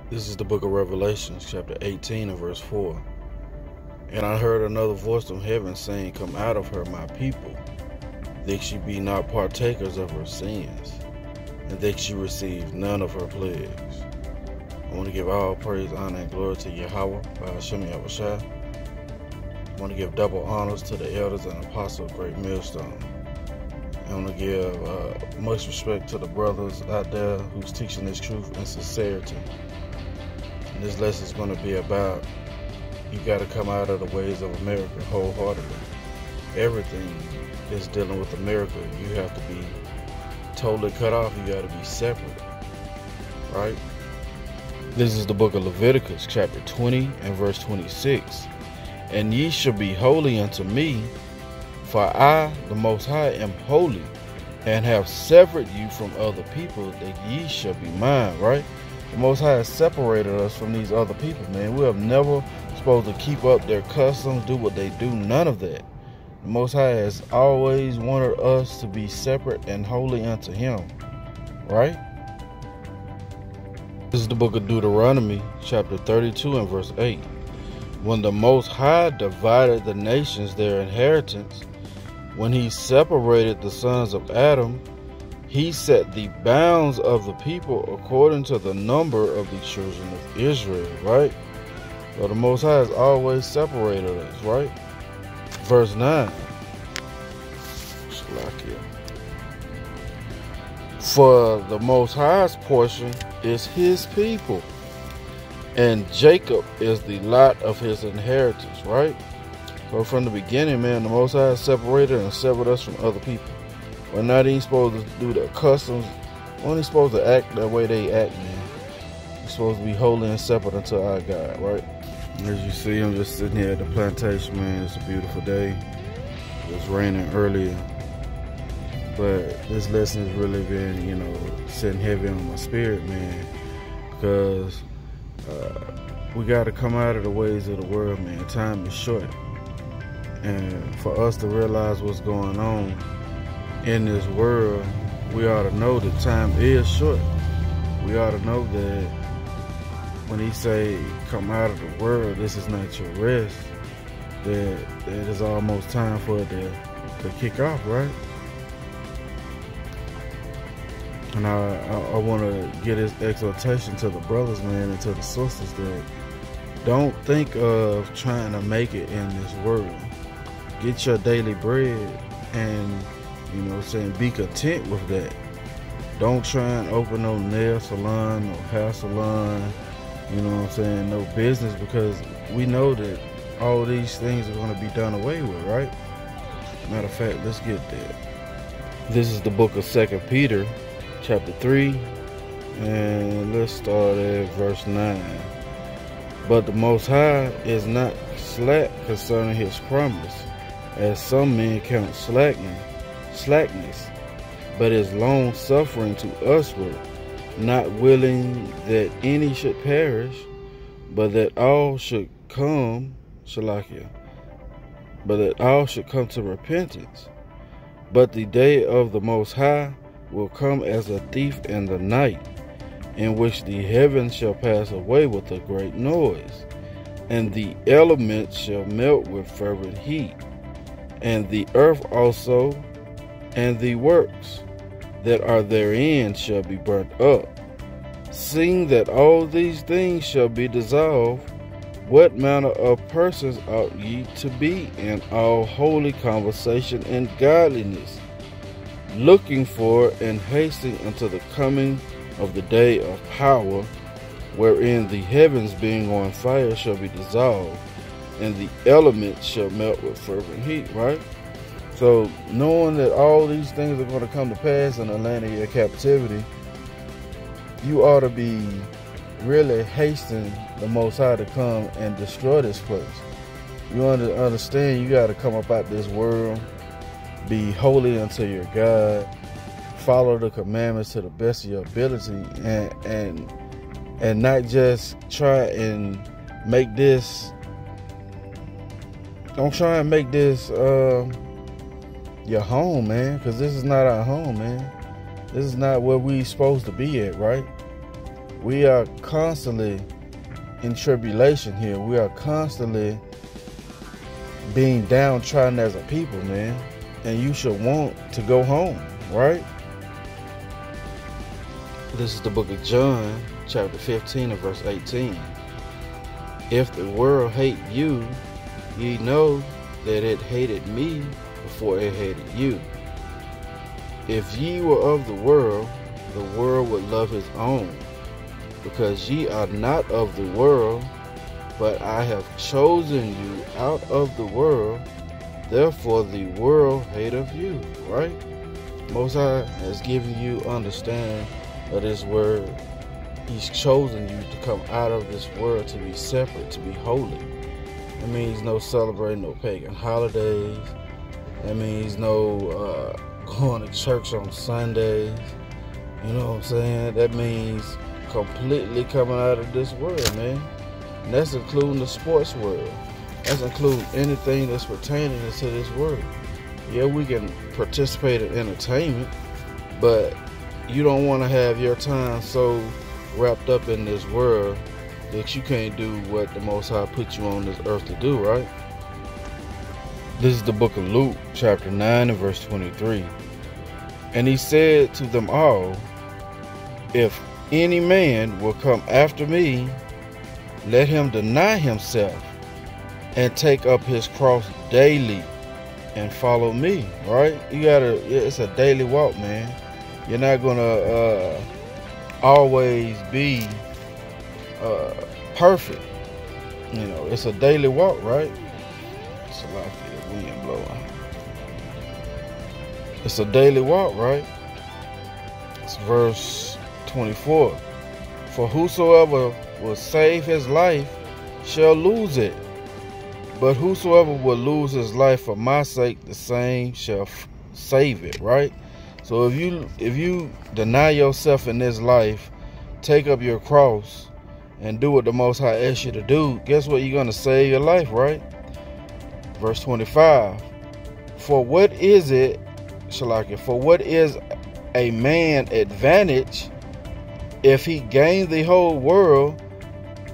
This is the book of Revelations, chapter 18 and verse 4. And I heard another voice from heaven saying, Come out of her, my people, that she be not partakers of her sins, and that she receive none of her plagues. I want to give all praise, honor, and glory to Yahweh, by Hashem Yahushua. I want to give double honors to the elders and apostles of Great Millstone. I want to give much respect to the brothers out there who's teaching this truth in sincerity. And this lesson is going to be about you got to come out of the ways of America wholeheartedly. Everything that's dealing with America, you have to be totally cut off. You got to be separate, right? This is the book of Leviticus, chapter 20 and verse 26. And ye shall be holy unto me, for I, the Most High, am holy, and have severed you from other people, that ye shall be mine, right? The Most High has separated us from these other people, man. We have never supposed to keep up their customs, do what they do, none of that. The Most High has always wanted us to be separate and holy unto Him, right? This is the book of Deuteronomy, chapter 32 and verse 8. When the Most High divided the nations their inheritance, when He separated the sons of Adam, He set the bounds of the people according to the number of the children of Israel, right? So the Most High has always separated us, right? Verse 9. For the Most High's portion is His people, and Jacob is the lot of His inheritance, right? So from the beginning, man, the Most High separated and severed us from other people. We're not even supposed to do their customs. We're only supposed to act the way they act, man. We're supposed to be holy and separate unto our God, right? As you see, I'm just sitting here at the plantation, man. It's a beautiful day. It was raining earlier. But this lesson has really been, sitting heavy on my spirit, man. Because we got to come out of the ways of the world, man. Time is short. And for us to realize what's going on in this world, we ought to know that time is short. We ought to know that when He say, come out of the world, this is not your rest, that it is almost time for it to kick off, right? And I want to get this exhortation to the brothers, man, and to the sisters that don't think of trying to make it in this world. Get your daily bread and, be content with that. Don't try and open no nail salon, no hair salon, no business, because we know that all these things are going to be done away with, right? Matter of fact, let's get there. This is the book of 2 Peter, chapter 3, and let's start at verse 9. But the Most High is not slack concerning His promise, as some men count slackness, but is long-suffering to usward, not willing that any should perish, but that all should come, but that all should come to repentance. But the day of the Most High will come as a thief in the night, in which the heavens shall pass away with a great noise, and the elements shall melt with fervent heat, and the earth also, and the works that are therein shall be burnt up. Seeing that all these things shall be dissolved, what manner of persons ought ye to be in all holy conversation and godliness, looking for and hasting unto the coming of the day of power, wherein the heavens being on fire shall be dissolved, and the elements shall melt with fervent heat, right? So, knowing that all these things are going to come to pass in the land of your captivity, you ought to be really hastening the Most High to come and destroy this place. You understand you got to come up out this world, be holy unto your God, follow the commandments to the best of your ability, and not just try and make this. Don't try and make this your home, man, because this is not our home, man. This is not where we supposed to be at, right? we are constantly in tribulation here. We are constantly being downtrodden as a people, man. And you should want to go home, right? This is the book of John, chapter 15 and verse 18. If the world hate you, ye know that it hated me before it hated you. If ye were of the world would love his own. Because ye are not of the world, but I have chosen you out of the world, therefore the world hateth you, right? Most High has given you understanding of this word. He's chosen you to come out of this world, to be separate, to be holy. That means no celebrating no pagan holidays. That means no going to church on Sundays. You know what I'm saying? That means completely coming out of this world, man. And that's including the sports world. That's including anything that's pertaining to this world. Yeah, we can participate in entertainment, but you don't want to have your time so wrapped up in this world that you can't do what the Most High put you on this earth to do, right? This is the book of Luke, chapter 9 and verse 23. And he said to them all, if any man will come after me, let him deny himself and take up his cross daily and follow me, right? It's a daily walk, man. You're not gonna always be perfect. You know, it's a daily walk, right? It's a lot of wind blowing. It's a daily walk, right? It's verse 24. For whosoever will save his life shall lose it, but whosoever will lose his life for my sake, the same shall save it, right? So if you deny yourself in this life, take up your cross, and do what the Most High asks you to do, guess what? You're going to save your life, right? Verse 25. For what is it, Shalaki, for what is a man advantage if he gain the whole world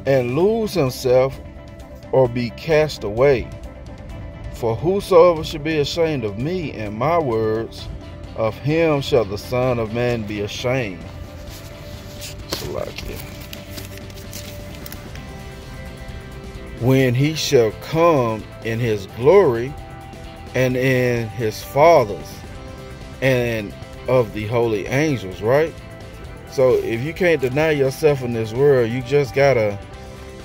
and lose himself or be cast away? For whosoever should be ashamed of me and my words, of him shall the Son of Man be ashamed. Shalaki. When he shall come in his glory and in his Father's and of the holy angels, right? So if you can't deny yourself in this world, you just gotta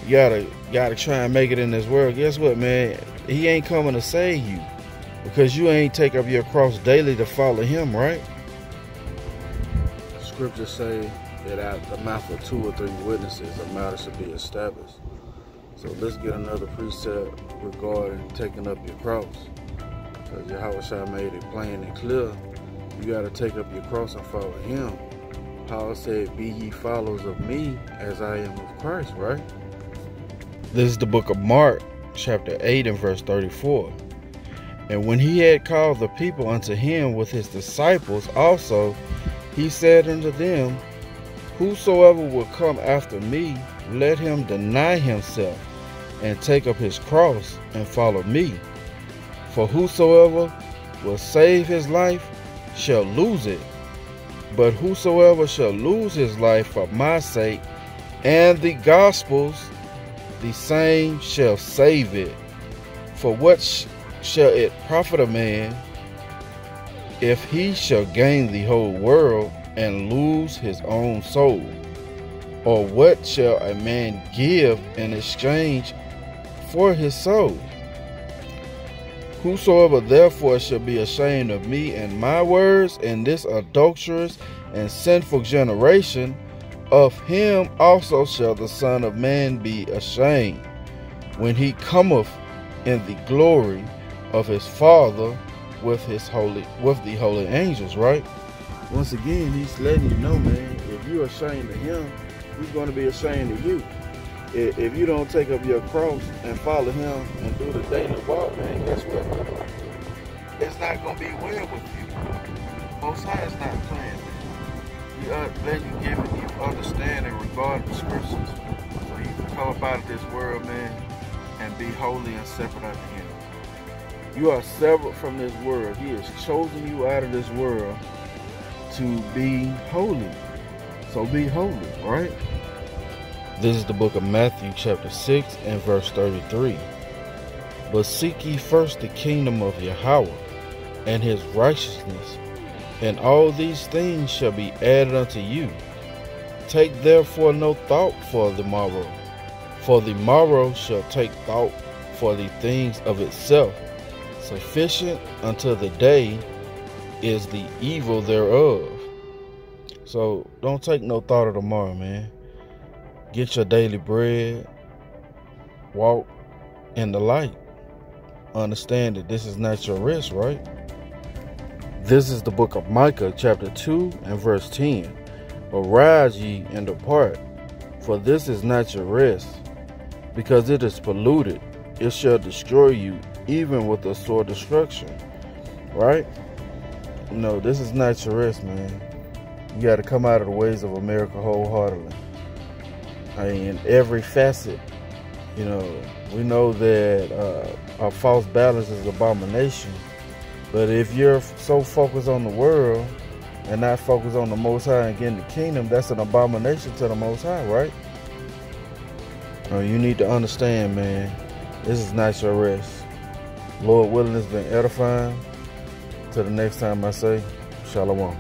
try and make it in this world. Guess what, man? He ain't coming to save you because you ain't take up your cross daily to follow him, right? Scriptures say that at the mouth of 2 or 3 witnesses, a matter should be established. So let's get another precept regarding taking up your cross. Because Yahushua made it plain and clear. You got to take up your cross and follow him. Paul said, be ye followers of me as I am of Christ, right? This is the book of Mark, chapter 8 and verse 34. And when he had called the people unto him with his disciples also, he said unto them, whosoever will come after me, let him deny himself and take up his cross and follow me. For whosoever will save his life shall lose it, but whosoever shall lose his life for my sake and the gospel's, the same shall save it. For what shall it profit a man if he shall gain the whole world and lose his own soul? Or what shall a man give in exchange for his soul? Whosoever therefore shall be ashamed of me and my words in this adulterous and sinful generation, of him also shall the Son of Man be ashamed, when he cometh in the glory of his Father with the holy angels, right? Once again, he's letting you know, man, if you're ashamed of him, he's going to be ashamed of you. If you don't take up your cross and follow him and do the daily walk, man, guess what? It's not going to be well with you. Most High is not playing, man. letting you give you understanding regarding the scriptures, so you can come up out of this world, man, and be holy and separate unto Him. You are severed from this world. He has chosen you out of this world to be holy. So be holy, right? This is the book of Matthew chapter 6 and verse 33. But seek ye first the kingdom of Yahweh and His righteousness, and all these things shall be added unto you. Take therefore no thought for the morrow shall take thought for the things of itself. Sufficient unto the day is the evil thereof. So don't take no thought of tomorrow, man. Get your daily bread. Walk in the light. Understand that this is not your rest, right? This is the book of Micah chapter 2 and verse 10. Arise ye and depart, for this is not your rest, because it is polluted. It shall destroy you, even with a sore destruction. Right? No, this is not your rest, man. You got to come out of the ways of America wholeheartedly. I mean, in every facet. You know, we know that a false balance is abomination. But if you're so focused on the world and not focused on the Most High and getting the kingdom, that's an abomination to the Most High, right? You need to understand, man, this is not your rest. Lord willing, it's been edifying. Till the next time I say, Shalom.